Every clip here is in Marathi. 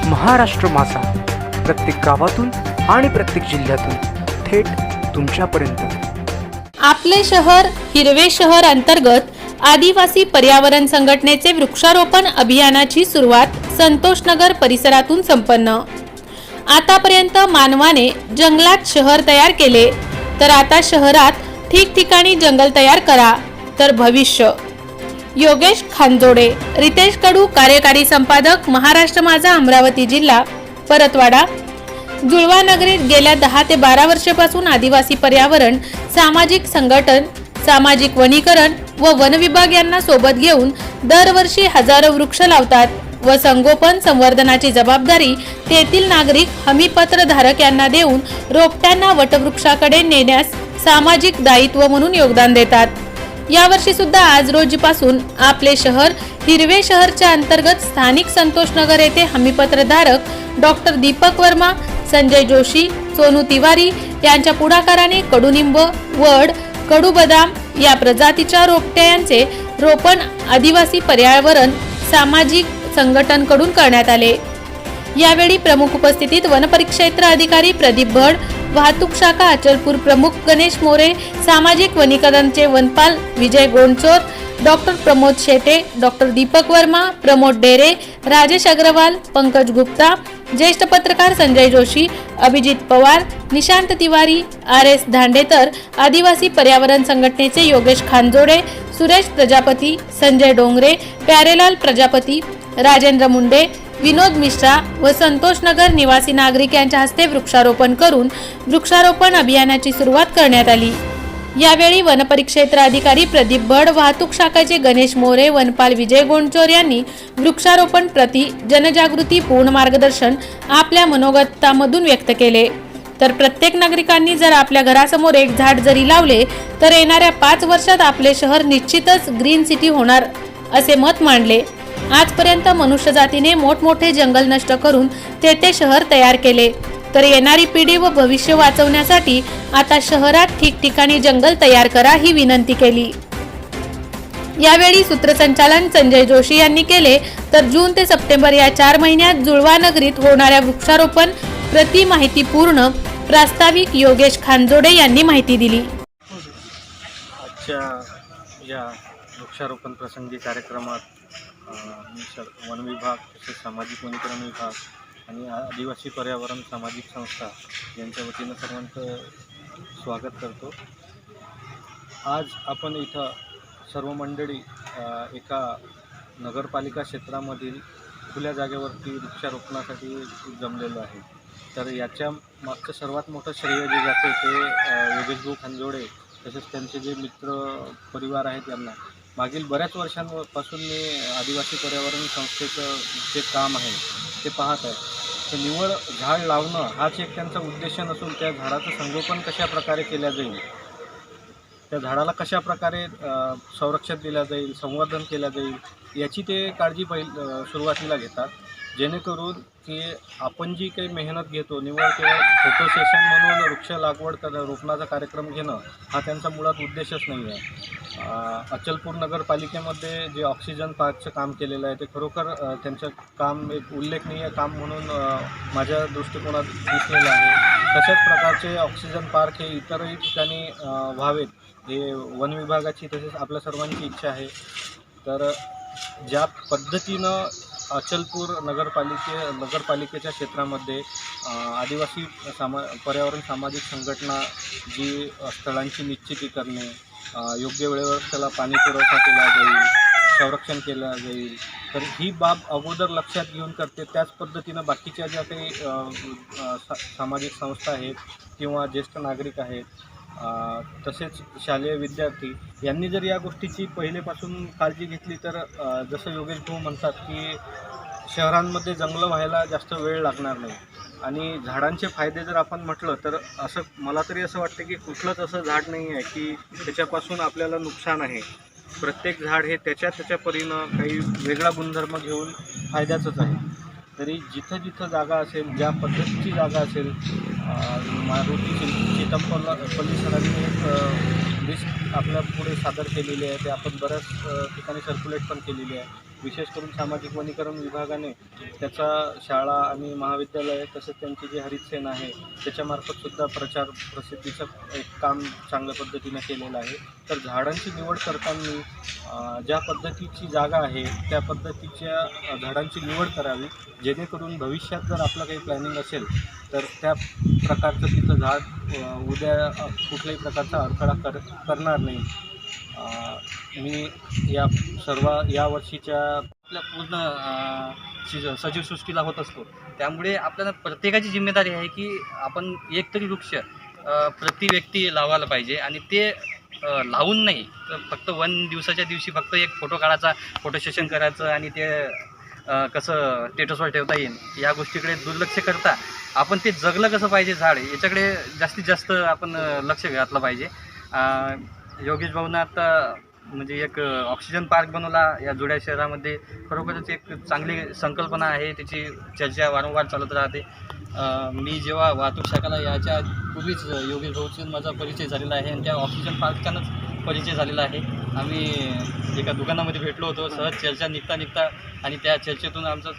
महाराष्ट्र माझा, प्रत्येक गावातून आणि प्रत्येक जिल्ह्यातून थेट तुमच्यापर्यंत। आपले शहर हिरवे शहर अंतर्गत आदिवासी पर्यावरण संघटनेचे वृक्षारोपण अभियानाची सुरुवात संतोषनगर परिसरातून संपन्न। आतापर्यंत मानवाने जंगलात शहर तयार केले, तर आता शहरात ठिकठिकाणी जंगल तयार करा तर भविष्य। योगेश खानजोडे, रितेश कडू, कार्यकारी संपादक, महाराष्ट्र माझा, अमरावती जिल्हा, परतवाडा। जुळवा नगरीत गेल्या 10 ते 12 वर्षापासून आदिवासी पर्यावरण सामाजिक संघटन, सामाजिक वनीकरण व वन विभाग यांना सोबत घेऊन दरवर्षी हजारो वृक्ष लावतात व संगोपन संवर्धनाची जबाबदारी तेथील नागरिक हमीपत्र धारक यांना देऊन रोपट्यांना वटवृक्षाकडे नेण्यास सामाजिक दायित्व म्हणून योगदान देतात। यावर्षी सुद्धा आज रोजीपासून आपले शहर हिरवे शहरच्या अंतर्गत स्थानिक संतोषनगर येथे हमीपत्र धारक डॉक्टर दीपक वर्मा, संजय जोशी, सोनू तिवारी यांच्या पुढाकाराने कडुनिंब, वड, कडू बदाम या प्रजातीच्या रोपट्यांचे रोपण आदिवासी पर्यावरण सामाजिक संघटनकडून करण्यात आले। यावेळी प्रमुख उपस्थितीत वनपरिक्षेत्र अधिकारी प्रदीप भड, वाहतूक शाखा अचलपूर प्रमुख गणेश मोरे, सामाजिक वनीकरणचे वनपाल विजय गोंडचोर, डॉक्टर प्रमोद शेटे, डॉक्टर दीपक वर्मा, प्रमोद डेरे, राजेश अग्रवाल, पंकज गुप्ता, ज्येष्ठ पत्रकार संजय जोशी, अभिजित पवार, निशांत तिवारी, RS धांडेतर, आदिवासी पर्यावरण संघटनेचे योगेश खानजोडे, सुरेश प्रजापती, संजय डोंगरे, प्यारेलाल प्रजापती, राजेंद्र मुंडे, विनोद मिश्रा व संतोषनगर निवासी नागरिक यांच्या हस्ते वृक्षारोपण करून वृक्षारोपण अभियानाची सुरुवात करण्यात आली। यावेळी वनपरिक्षेत्र अधिकारी प्रदीप भड, वाहतूक शाखेचे गणेश मोरे, वनपाल विजय गोंडचोर यांनी वृक्षारोपण प्रति जनजागृती पूर्ण मार्गदर्शन आपल्या मनोगतामधून व्यक्त केले। तर प्रत्येक नागरिकांनी जर आपल्या घरासमोर एक झाड जरी लावले तर येणाऱ्या 5 वर्षात आपले शहर निश्चितच ग्रीन सिटी होणार असे मत मांडले। आजपर्यंत मनुष्य जातीने मोठमोठे जंगल नष्ट करून तेथे शहर तयार केले, तर येणारी पिढी व भविष्य वाचवण्यासाठी आता शहरात ठिकठिकाणी जंगल तयार करा ही विनंती केली। यावेळी सूत्रसंचालन संजय जोशी यांनी केले, तर जून ते सप्टेंबर या 4 महिन्यात जुळवा नगरीत होणाऱ्या वृक्षारोपण प्रति माहिती पूर्ण प्रास्ताविक योगेश खानजोडे यांनी माहिती दिली। आजच्या या वृक्षारोपण प्रसंगी कार्यक्रमात वन विभाग, तसेच सामाजिक वनीकरण विभाग आणि आदिवासी पर्यावरण सामाजिक संस्था यांच्या वतीनं सर्वांचं स्वागत करतो। आज आपण इथं सर्व मंडळी एका नगरपालिका क्षेत्रामधील खुल्या जागेवरती वृक्षारोपणासाठी जमलेलो आहे। तर याच्या मागचं सर्वात मोठं श्रेय जे जाते ते योगेश भाऊ खानजोडे तसेच त्यांचे जे मित्र परिवार आहेत यांना। मागील बऱ्याच वर्षांपासून मी आदिवासी पर्यावरण संस्थेचं जे काम आहे ते पाहत आहे। तर निव्वळ झाड लावणं हाच एक त्यांचा उद्देश नसून त्या झाडाचं संगोपन कशा प्रकारे केल्या जाईल, त्या झाडाला कशा प्रकारे संरक्षण दिलं जाईल, संवर्धन केलं जाईल याची ते काळजी सुरुवातीला घेतात, जेणेकरून की आपण जी काही मेहनत घेतो निव्वळ केवळ फोटो सेशन म्हणून वृक्ष लागवड रोपणाचा कार्यक्रम घेणं हा त्यांचा मुळात उद्देशच नाही आहे। अचलपूर नगरपालिकेमध्ये जे ऑक्सिजन पार्कचं काम केलेलं आहे ते खरोखर त्यांचं काम एक उल्लेखनीय काम म्हणून माझ्या दृष्टिकोनात दिसलेलं आहे। तशाच प्रकारचे ऑक्सिजन पार्क हे इतरही ठिकाणी व्हावेत हे वन विभागाची तसेच आपल्या सर्वांची इच्छा आहे। तर ज्या पद्धतीनं अचलपूर नगरपालिकेच्या क्षेत्रामध्ये आदिवासी पर्यावरण सामाजिक संघटना जी स्थळांची निश्चिती करणे, योग्य वेळेवर त्याला पाणी पुरवठा केला जाईल, संरक्षण केलं जाईल, तर ही बाब अगोदर लक्षात घेऊन करते। त्याच पद्धतीनं बाकीच्या ज्या काही सामाजिक संस्था आहेत किंवा ज्येष्ठ नागरिक आहेत, तसेच शालेय विद्यार्थी यांनी जर या गोष्टीची पहिलेपासून काळजी घेतली तर जसं योगेश भाऊ म्हणतात की शहरांमध्ये जंगलं व्हायला जास्त वेळ लागणार नाही। आणि झाडांचे फायदे जर आपण म्हटलं तर असं मला तरी असं वाटतं की कुठलंच असं झाड नाही आहे की त्याच्यापासून आपल्याला नुकसान आहे। प्रत्येक झाड हे त्याच्या परीनं काही वेगळा गुणधर्म घेऊन फायद्याचंच आहे। तरी जिथं जिथं जागा असेल, ज्या पद्धतीची जागा असेल, मारुती चितमपल्ली सरांनी एक लिस्ट आपल्या पुढे सादर केलेली आहे, ते आपण बऱ्याच ठिकाणी सर्क्युलेट पण केलेली आहे। विशेष करून सामाजिक वनीकरण विभागाने त्याचा शाळा आणि महाविद्यालय तसेच त्यांची जी हरितसेना आहे त्याच्यामार्फतसुद्धा प्रचार प्रसिद्धीचं एक काम चांगल्या पद्धतीनं केलेलं आहे. तर झाडांची निवड करताना ज्या पद्धतीची जागा आहे त्या पद्धतीच्या झाडांची निवड करावी, जेणेकरून भविष्यात जर आपलं काही प्लॅनिंग असेल तर त्या प्रकारचं तिथं झाड उद्या कुठल्याही प्रकारचा अडथळा करणार नाही. मी या वर्षीच्या आपल्या पूर्ण सजीवसृष्टीला होत असतो. त्यामुळे आपल्याला प्रत्येकाची जिम्मेदारी आहे की आपण एक तरी वृक्ष प्रति व्यक्ती लावायला पाहिजे आणि ते लावून नाही तर फक्त दिवसाच्या दिवशी फक्त एक फोटो काढायचा, फोटो सेशन करायचं आणि ते कसं स्टेटसवर ठेवता येईल या गोष्टीकडे दुर्लक्ष करता आपण ते जगलं कसं पाहिजे झाड याच्याकडे जास्तीत जास्त आपण लक्ष घातलं पाहिजे. योगेश भाऊनं आता म्हणजे एक ऑक्सिजन पार्क बनवला या जुड्या शहरामध्ये. खरोखरच एक चांगली संकल्पना आहे, त्याची चर्चा वारंवार चालत राहते. मी जेव्हा वाहतूक शाखेला याच्या पूर्वीच योगेश भाऊचा माझा परिचय झालेला आहे आणि त्या ऑक्सिजन पार्कचानंच परिचय झालेला आहे. आम्ही एका दुकानामध्ये भेटलो होतो, सहज चर्चा निघता आणि त्या चर्चेतून आमचं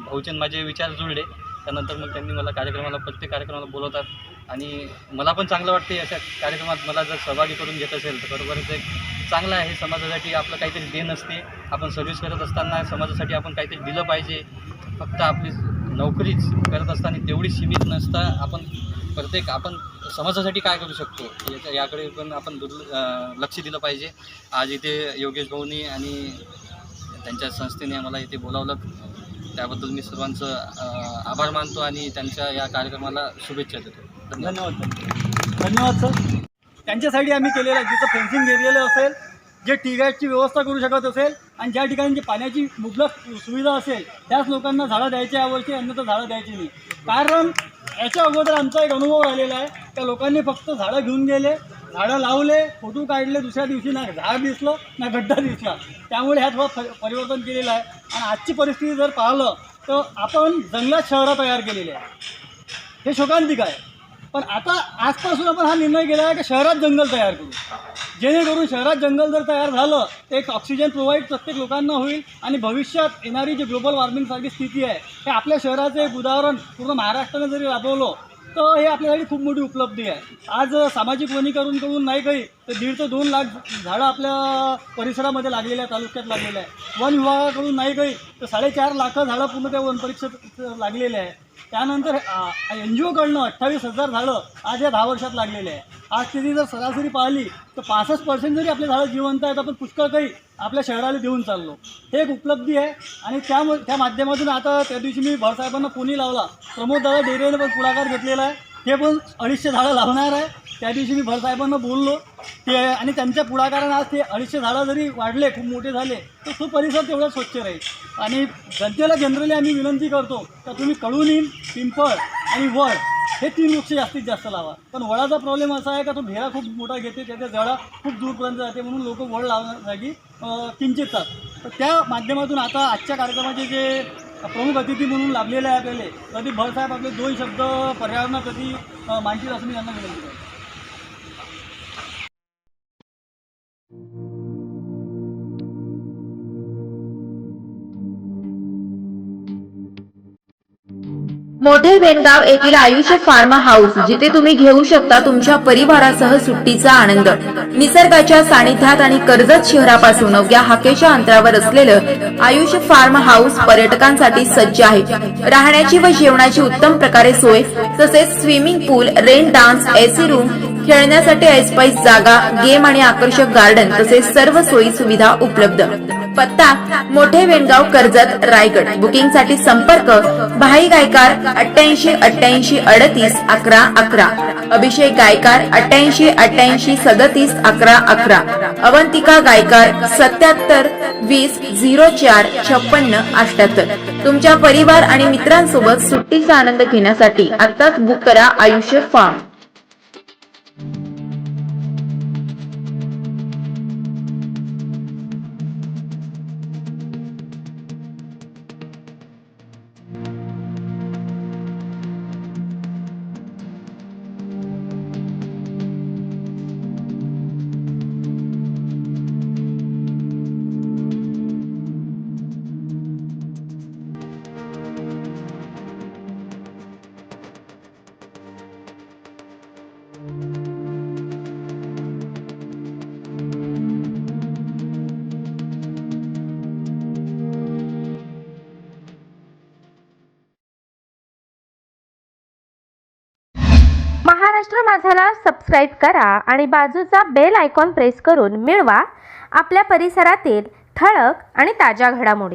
भाऊचे माझे विचार जुळले. त्यानंतर मग त्यांनी मला प्रत्येक कार्यक्रमाला बोलवतात आणि मला पण चांगलं वाटते अशा कार्यक्रमात मला जर सहभागी करून घेत असेल तर बरोबरच एक चांगलं आहे. समाजासाठी आपलं काहीतरी देण असते. आपण सर्व्हिस करत असताना समाजासाठी आपण काहीतरी दिलं पाहिजे. फक्त आपली नोकरीच करत असताना तेवढी सीमित नसता आपण समाजासाठी काय करू शकतो याकडे पण आपण लक्ष दिलं पाहिजे. आज इथे योगेश भाऊनी आणि त्यांच्या संस्थेने आम्हाला इथे बोलावलं, त्याबद्दल मी सर्वांचं आभार मानतो आणि त्यांच्या या कार्यक्रमाला शुभेच्छा देतो. धन्यवाद सर. त्यांच्यासाठी आम्ही केलेलं आहे, जिथं फेन्सिंग गेलेलं असेल, जे टी गार्डची व्यवस्था करू शकत असेल आणि ज्या ठिकाणी जी पाण्याची मुबलक सुविधा असेल त्याच लोकांना झाडं द्यायची यावर्षी, अन्यथा झाडं द्यायची नाही. कारण याच्या अगोदर आमचा एक अनुभव राहिलेला आहे, त्या लोकांनी फक्त झाडं घेऊन गेले, झाडं लावले, फोटो काढले, दुसऱ्या दिवशी ना झाड दिसलं ना गड्डा दिसला. त्यामुळे ह्यात परिवर्तन केलेलं आहे. आणि आजची परिस्थिती जर पाहिलं तर आपण जंगलात शहरं तयार केलेली आहे, हे शोकांतिक आहे. पण आता आजपासून आपण हा निर्णय केला आहे की शहरात जंगल तयार करू, जेणेकरून शहरात जंगल जर तयार झालं तर एक ऑक्सिजन प्रोव्हाइड प्रत्येक लोकांना होईल आणि भविष्यात येणारी जी ग्लोबल वॉर्मिंगसारखी स्थिती आहे हे आपल्या शहराचं एक उदाहरण पूर्ण महाराष्ट्राने जरी राबवलं तर हे आपल्यासाठी खूप मोठी उपलब्धी आहे. आज सामाजिक वनीकरणकडून नाही काही तर 1.5 ते 2 लाख झाडं आपल्या परिसरामध्ये लागलेल्या आहे, तालुक्यात लागलेल्या आहे. वन विभागाकडून नाही काही तर 4.5 लाख झाडं पूर्ण त्या वन परिक्षेत लागलेले आहे. त्यानंतर NGOकडनं 28,000 झाडं आज या 10 वर्षात लागलेले आहे. आज स्थिती जर सरासरी पाहिली तर 65% जरी आपले झाडं जिवंत आहेत, आपण पुष्कळ काही आपल्या शहराला देऊन चाललो. हे एक उपलब्धी आहे. आणि त्या माध्यमातून आता त्या दिवशी मी भरसाहेबांना फोनही लावला, प्रमोद दादा डेरेने पण पुढाकार घेतलेला आहे, ते पण 250 झाडं लावणार आहे. त्या दिवशी मी भरसाहेबांना बोललो ते आणि त्यांच्या पुढाकारानं आज ते 250 झाडं जरी वाढले, खूप मोठे झाले तर तो परिसर तेवढा स्वच्छ राहील. आणि जनतेला जनरली आम्ही विनंती करतो तर तुम्ही कडुनिंब, पिंपळ आणि वड हे 3 वृक्ष जास्तीत जास्त लावा. पण वडाचा प्रॉब्लेम असा आहे का तो भेरा खूप मोठा घेते, त्याच्या जडा खूप दूरपर्यंत जाते, म्हणून लोक वड लावण्यासाठी किंचितात. तर त्या माध्यमातून आता आजच्या कार्यक्रमाचे जे प्रमुख अतिथी म्हणून लाभलेले आहे आपल्याला, कधी भरसाहेब आपले 2 शब्द पर्यावरणाप्रती मांडतील असं मी त्यांना विनंती करतो. मोठे बेनगाव येथील आयुष्य फार्मा हाऊस, जिथे तुम्ही घेऊ शकता तुमच्या परिवारासह सुट्टीचा आनंद. निसर्गाच्या सानिध्यात आणि कर्जत शहरापासून अवघ्या हाकेच्या अंतरावर असलेलं आयुष्य फार्म हाऊस पर्यटकांसाठी सज्ज आहे. राहण्याची व जेवणाची उत्तम प्रकारे सोय, तसेच स्विमिंग पूल, रेन डान्स, एसी रूम, खेळण्यासाठी ऐसपैस जागा, गेम आणि आकर्षक गार्डन तसेच सर्व सोयी सुविधा उपलब्ध. पत्ता मोठे वेणगाव, कर्जत, रायगड. बुकिंग साठी संपर्क भाई गायकार 88 88 38 11 11, अभिषेक गायकार 88 88 37 11 11, अवंतिका गायकार 77 20 04 56 78. तुमच्या परिवार आणि मित्रांसोबत सुट्टीचा आनंद घेण्यासाठी आताच बुक करा आयुष्य फार्म. महाराष्ट्र माझाला सबस्क्राईब करा आणि बाजूचा बेल आयकॉन प्रेस करून मिळवा आपल्या परिसरातील ठळक आणि ताज्या घडामोडी.